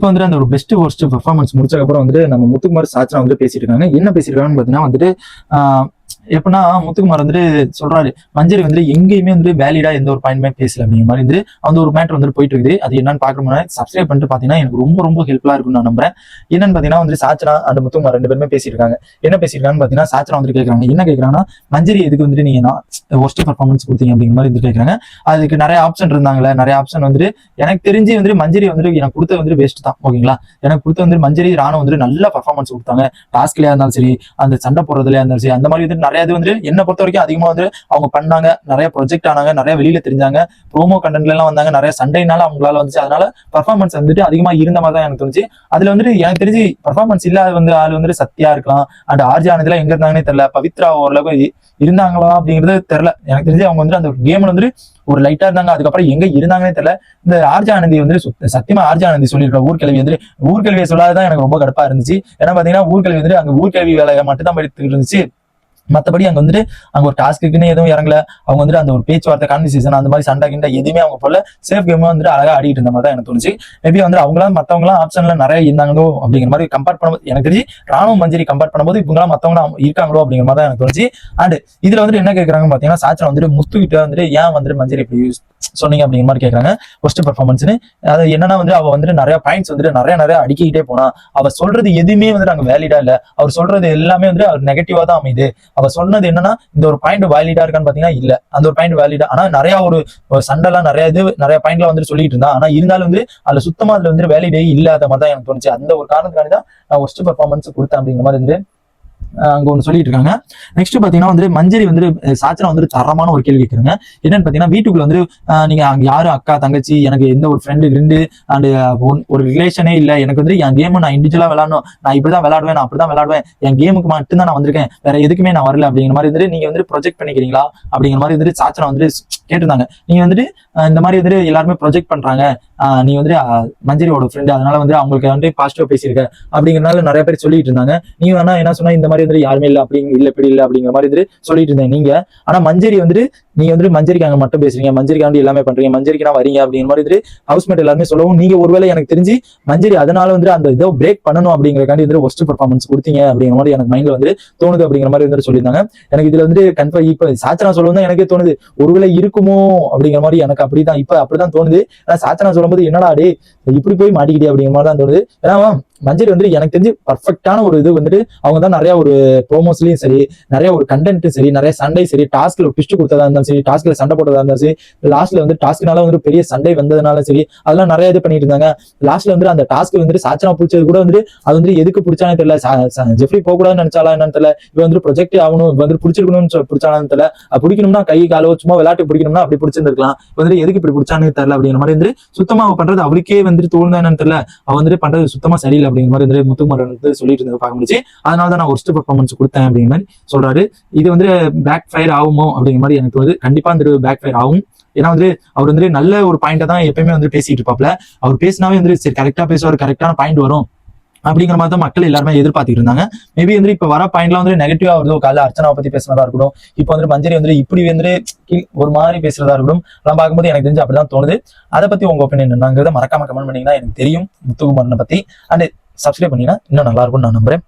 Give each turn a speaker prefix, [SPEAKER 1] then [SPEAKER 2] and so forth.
[SPEAKER 1] இப்போ வந்து அந்த ஒரு பெஸ்ட் ஒர்ஸ்ட் பெர்ஃபார்மன்ஸ் முடிச்சதுக்கப்புறம் வந்து நம்ம முத்துக்குமார் சாச்சனா வந்து பேசிட்டு இருக்காங்க. என்ன பேசியிருக்காங்கன்னு பார்த்தீங்கன்னா வந்துட்டு எப்படின்னா முத்துக்குமார் வந்துட்டு சொல்றாரு, மஞ்சரி வந்து எங்கேயுமே வந்து வேலிடா எந்த ஒரு பாயிண்ட்மே பேசல அப்படிங்கிற மாதிரி வந்து அந்த ஒரு மேட்டர் வந்து போயிட்டு இருக்குது. அது என்னன்னு பார்க்கணும்னா சப்ஸ்கிரைப் பண்ணிட்டு பாத்தீங்கன்னா எனக்கு ரொம்ப ரொம்ப ஹெல்ப்ஃபுல்லா இருக்கும்னு நான் நம்புறேன். என்னன்னு பாத்தீங்கன்னா வந்து சாச்சனா அந்த முத்துக்குமார் 2 பேருமே பேசியிருக்காங்க. என்ன பேசியிருக்காங்கன்னு பாத்தீங்கன்னா சாச்சனா வந்து கேட்கறாங்க, என்ன கேட்கறாங்கன்னா மஞ்சரி எதுக்கு வந்துட்டு நீங்க ஒர்ஸ்ட் பெர்ஃபார்மன்ஸ் கொடுத்தீங்க அப்படிங்கிற மாதிரி வந்து கேட்கறாங்க. அதுக்கு நிறைய ஆப்ஷன் இருந்தாங்களே, நிறைய ஆப்ஷன் வந்துட்டு எனக்கு தெரிஞ்சு வந்து மஞ்சரி வந்துட்டு எனக்கு கொடுத்தது வந்து வேஸ்ட் தான். ஓகேங்களா, எனக்கு கொடுத்த வந்து மஞ்சரி ராணுவ வந்துட்டு நல்ல பர்ஃபார்மன்ஸ் கொடுத்தாங்க. டாஸ்க்லயா இருந்தாலும் சரி, அந்த சண்டை போடுறதுலயா இருந்தாலும் சரி, அந்த மாதிரி வந்து நிறைய இது வந்து என்ன பொறுத்த வரைக்கும் அதிகமா வந்து அவங்க பண்ணாங்க. நிறைய ப்ரொஜெக்ட் ஆனாங்க, நிறைய வெளியில தெரிஞ்சாங்க, ப்ரோமோ கண்டென்ட்ல எல்லாம் வந்தாங்க, நிறைய சண்டைனால அவங்களால வந்துச்சு. அதனால பர்ஃபார்மன்ஸ் வந்துட்டு அதிகமா இருந்த மாதிரி தான் எனக்கு தோணுச்சு. அதுல வந்துட்டு எனக்கு தெரிஞ்சு பர்ஃபார்மன்ஸ் இல்லாத வந்து ஆள் வந்துட்டு சத்யா இருக்கலாம், அண்ட் ஆர்ஜி ஆனதுல எங்க இருந்தாங்கன்னே தெரியல, பவித்ரா ஓரளவுக்கு இருந்தாங்களா அப்படிங்கிறது தெரியல. எனக்கு தெரிஞ்சு அவங்க வந்து அந்த கேம்ல வந்து ஒரு லைட்டா இருந்தாங்க, அதுக்கப்புறம் எங்க இருந்தாங்கன்னே தெரியல. இந்த ஆர்ஜி ஆனந்தி வந்து சத்தியமா ஆர்ஜி ஆனந்தி சொல்லியிருக்க ஊர்கிழவி வந்து ஊர்கிழவியை சொல்லாதான் எனக்கு ரொம்ப கடுப்பா இருந்துச்சு. ஏன்னா பாத்தீங்கன்னா ஊர்கிழவி வந்து அங்க ஊர்கிழவி வேலையை மட்டும் தான் எடுத்துக்கிட்டு இருந்துச்சு. மற்றபடி அங்க வந்துட்டு அங்க ஒரு டாஸ்க்குன்னு எதுவும் இறங்கல. அவங்க வந்துட்டு அந்த ஒரு பேச்சுவார்த்தை கான்வர்சேஷன் அந்த மாதிரி சண்டை கிண்ட எதுவுமே அவங்க போல சேஃப் கேமா வந்துட்டு அழகா ஆடிட்டு இருந்த மாதிரி தான் எனக்கு தோணுச்சு. மேபி வந்து அவங்களாம் மத்தவங்களாம் ஆப்ஷன்ல நிறைய இருந்தாங்களோ அப்படிங்கிற மாதிரி கம்பேர் பண்ணும்போது எனக்கு தெரிஞ்சு ராணுவ மஞ்சரி கம்பேர் பண்ணும்போது இவங்களாம் மத்தவங்க இருக்காங்களோ அப்படிங்கிற மாதிரி தான் எனக்கு தோணுச்சு. அண்ட் இதுல வந்துட்டு என்ன கேட்கறாங்கன்னு பாத்தீங்கன்னா சாச்சனா வந்துட்டு முத்துக்கிட்ட வந்துட்டு ஏன் வந்துட்டு மஞ்சரி இப்படி சொன்னீங்க அப்படிங்கிற மாதிரி கேட்கறாங்க ஒர்ஸ்ட் பெர்ஃபார்மன்ஸ்னு. அது என்னன்னா வந்து அவ வந்துட்டு நிறைய பாயிண்ட்ஸ் வந்துட்டு நிறைய அடிக்கிட்டே போனா, அவ சொல்றது எதுவுமே வந்துட்டு அங்க வேலிடா இல்ல, அவர் சொல்றது எல்லாமே வந்துட்டு அவர் நெகட்டிவா தான் அமையுது. அவ சொன்னது என்னன்னா இந்த ஒரு பாயிண்ட் வேலிடா இருக்கான்னு பாத்தீங்கன்னா இல்ல, அந்த ஒரு பாயிண்ட் வேலிடா. ஆனா நிறைய ஒரு சண்டைலாம் நிறைய பாயிண்ட்லாம் வந்து சொல்லிட்டு இருந்தா, ஆனா இருந்தாலும் வந்து அதுல சுத்தமா அதுல வந்து வேலிடே இல்லாத மாதிரி தான் எனக்கு தோணுச்சு. அந்த ஒரு காரணத்துக்காண்டி தான் நான் ஒர்ஸ்ட் பெர்ஃபார்மன்ஸ் கொடுத்தேன் அப்படிங்கிற மாதிரி வந்து அங்க ஒண்ணு சொல்லிட்டு இருக்காங்க. நெக்ஸ்ட் பாத்தீங்கன்னா வந்து மஞ்சரி வந்து சாச்சனா வந்து தரமான ஒரு கேள்வி கேட்கறாங்க. என்னன்னு பாத்தீங்கன்னா வீட்டுக்குள்ள வந்து நீங்க அங்க யாரும் அக்கா தங்கச்சி எனக்கு எந்த ஒரு ஃப்ரெண்டு அண்ட் ஒரு ரிலேஷனே இல்ல, எனக்கு வந்து என் கேம் நான் இண்டிவிஜுவலா விளையாடணும், நான் இப்படிதான் விளையாடுவேன், நான் அப்படிதான் விளையாடுவேன், என் கேமுக்கு மட்டும் தான் நான் வந்திருக்கேன், வேற எதுக்குமே நான் வரல அப்படிங்கிற மாதிரி வந்துட்டு நீங்க வந்து ப்ரொஜெக்ட் பண்ணிக்கிறீங்களா அப்படிங்கிற மாதிரி வந்துட்டு சாச்சனா வந்து கேட்டிருந்தாங்க. நீங்க வந்துட்டு இந்த மாதிரி வந்துட்டு எல்லாருமே ப்ரொஜெக்ட் பண்றாங்க, நீ வந்துட்டு மஞ்சரியோட ஃப்ரெண்டு அதனால வந்து அவங்களுக்கு வந்து பாசிட்டிவா பேசியிருக்க அப்படிங்கிறனால நிறைய பேர் சொல்லிட்டு இருந்தாங்க. நீங்க வேணா என்ன சொன்னா இந்த மாதிரி வந்துட்டு யாருமே இல்லை அப்படிங்க இல்ல இப்படி இல்லை அப்படிங்கிற மாதிரி வந்துட்டு சொல்லிட்டு இருந்தேன் நீங்க. ஆனா மஞ்சரி வந்துட்டு நீங்க வந்துட்டு மஞ்சரிக்காங்க மட்டும் பேசுறீங்க, மஞ்சரிக்காண்டி எல்லாமே பண்றீங்க, மஞ்சரிக்கா வரீங்க அப்படிங்கிற மாதிரி வந்துட்டு ஹவுஸ்மேட் எல்லாருமே சொல்லவும் நீங்க ஒருவேளை எனக்கு தெரிஞ்சு மஞ்சரி அதனால வந்து அந்த இதை பிரேக் பண்ணணும் அப்படிங்கிறக்காண்டி வந்து ஒர்ஸ்ட் பெர்ஃபார்மன்ஸ் கொடுத்தீங்க அப்படிங்கிற மாதிரி எனக்கு மைண்ட்ல வந்து தோணுது அப்படிங்கிற மாதிரி வந்து சொல்லியிருந்தாங்க. எனக்கு இதுல வந்து கன்ஃபார்ம் இப்ப சாச்சனா சொல்லுவது எனக்கே தோணுது ஒருவேளை இருக்குமோ அப்படிங்கிற மாதிரி எனக்கு அப்படிதான் இப்ப அப்படிதான் தோணுது. ஆனா சாச்சனா சொல்லும்போது என்னடா டே இப்படி போய் மாட்டிக்கிட்டே அப்படிங்கிற மாதிரி தான் தோணுது. ஏன்னா மஞ்சரி வந்து எனக்கு தெரிஞ்சு பர்ஃபெக்டான ஒரு இது வந்துட்டு அவங்க தான் நிறைய ஒரு ப்ரோமோஸ்லயும் சரி, நிறைய ஒரு கண்டென்ட்டும் சரி, நிறைய சண்டை சரி, டாஸ்க்ல ட்விஸ்ட் கொடுத்ததா இருந்தாலும் சரி, டாஸ்க்ல சண்டை போட்டதா இருந்தாலும் சரி, லாஸ்ட்ல வந்து டாஸ்க்னால வந்து பெரிய சண்டை வந்ததுனால சரி, அதெல்லாம் நிறைய இது பண்ணிட்டு இருந்தாங்க. லாஸ்ட்ல வந்து அந்த டாஸ்க் வந்து சாச்சனா பிடிச்சது கூட வந்து அது வந்து எதுக்கு பிடிச்சானே தெரியல, ஜெஃப்ரி போக கூடாதுன்னு நினைச்சாலா என்னன்னு தெரியல, இவ வந்து ப்ரொஜெக்ட் ஆகணும் வந்து பிடிச்சிருக்கணும்னு பிடிச்சானு தெரியல, பிடிக்கணும்னா கை காலோ சும்மா விளையாட்டு பிடிக்கணும்னா அப்படி பிடிச்சிருந்துருக்கலாம், வந்துட்டு எதுக்கு இப்படி பிடிச்சானு தெரியல அப்படிங்கிற மாதிரி வந்து சுத்தமா அவ பண்றது அவருக்கே வந்துட்டு தோணுதா என்னன்னு தெரியல, அவ வந்துட்டு பண்றது சுத்தமா சரியில்லை அப்படிங்கிற மாதிரி வந்து முத்துக்குமார் வந்து சொல்லிட்டு இருந்தது பார்க்க முடிச்சு. அதனாலதான் நான் ஒர்ஸ்ட் பெர்ஃபார்மன்ஸ் கொடுத்தேன் அப்படிங்கிற மாதிரி சொல்றாரு. இது வந்து பேக் ஃபயர் ஆகுமோ அப்படிங்கிற மாதிரி எனக்கு வந்து கண்டிப்பா வந்து பேக் ஃபயர் ஆகும். ஏன்னா வந்து அவர் வந்து நல்ல ஒரு பாயிண்ட தான் எப்பயுமே வந்து பேசிட்டு இருப்பாப்ல. அவர் பேசினாவே வந்து சரி கரெக்டா பேசுவார், கரெக்டான பாயிண்ட் வரும் அப்படிங்கிற மாதிரி தான் மக்கள் எல்லாருமே எதிர்பார்த்துட்டு இருந்தாங்க. மேபி வந்து இப்ப வர பாயிண்ட்லாம் வந்து நெகட்டிவா வருதோ, காலைல அர்ச்சனாவை பத்தி பேசுறதா இருக்கட்டும், இப்போ வந்து மஞ்சரி வந்து இப்படி வந்து ஒரு மாதிரி பேசுறதா இருக்கட்டும், நான் பார்க்கும்போது எனக்கு தெரிஞ்சு அப்படிதான் தோணுது. அதை பத்தி உங்க ஒப்பீனியன் என்னங்கிறத மறக்காம கமெண்ட் பண்ணீங்கன்னா எனக்கு தெரியும் முத்துக்குமாரனை பத்தி. அண்ட் சப்ஸ்கிரைப் பண்ணீங்கன்னா இன்னும் நல்லா இருக்கும்னு நான் நம்புறேன்.